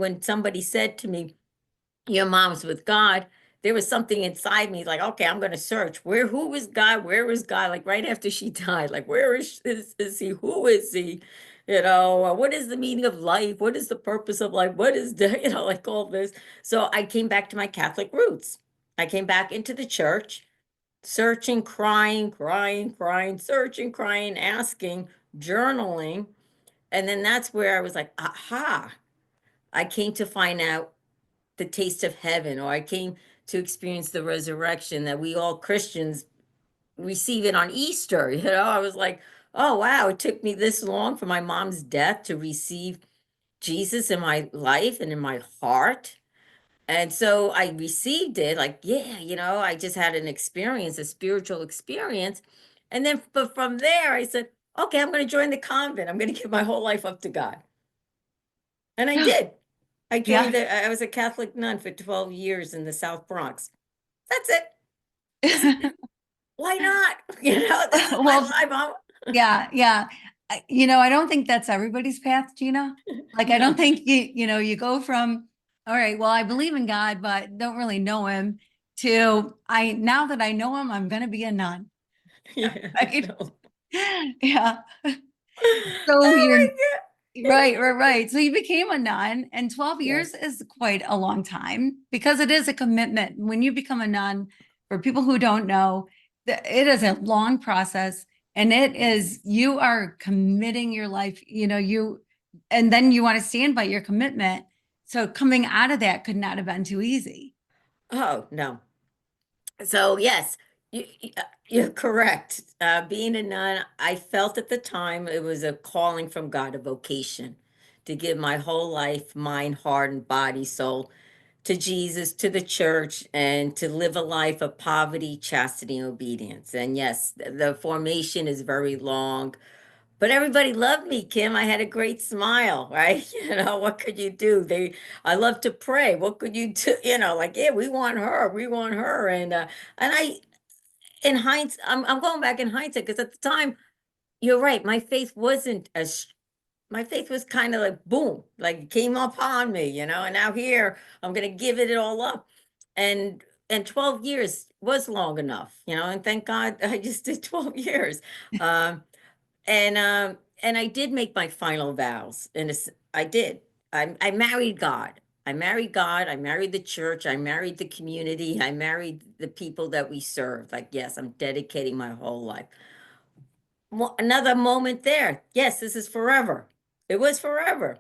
when somebody said to me, your mom's with God, there was something inside me like, okay, I'm going to search. Who is God? Where is God? Like right after she died, like, where is he? Who is he? What is the meaning of life? What is the purpose of life? What is the, like all this. So I came back to my Catholic roots. I came back into the church, searching, crying, searching, crying, asking, journaling. And then that's where I was like, aha, I came to find out the taste of heaven, or I came to experience the resurrection that we all Christians receive it on Easter. I was like, oh, wow, it took me this long for my mom's death to receive Jesus in my life and in my heart. And so I received it like, yeah, I just had an experience, a spiritual experience. And then, but from there, I said, okay, I'm going to join the convent. I'm going to give my whole life up to God. And I did. Yeah. I was a Catholic nun for 12 years in the South Bronx. That's it. This is, why not? This is my Well, life. yeah, yeah. I don't think that's everybody's path, Gina. Like, I don't No. think you go from, all right, well, I believe in God, but don't really know him, to now that I know him, I'm going to be a nun. Yeah, Right? no. Yeah. So Oh you're my God. right. So you became a nun, and 12 Yes. years is quite a long time because it is a commitment. When you become a nun, for people who don't know, it is a long process, and you are committing your life, and then you want to stand by your commitment. So coming out of that could not have been too easy. Oh, no. So yes, you're correct. Being a nun, I felt at the time it was a calling from God, a vocation to give my whole life, mind, heart, and body, soul to Jesus, to the church, and to live a life of poverty, chastity, and obedience. And yes, the formation is very long, but everybody loved me, Kim. I had a great smile, right? What could you do? I love to pray. What could you do? Like, yeah, we want her. And in hindsight, I'm going back in hindsight because at the time, you're right. My faith was kind of like boom, like it came upon me, and now here I'm gonna give it all up. And 12 years was long enough, and thank God I just did 12 years. Um, and I did make my final vows. I did. I married God. I married God. I married the church. I married the community. I married the people that we serve. Like, yes, I'm dedicating my whole life. Another moment there. Yes, this is forever. It was forever.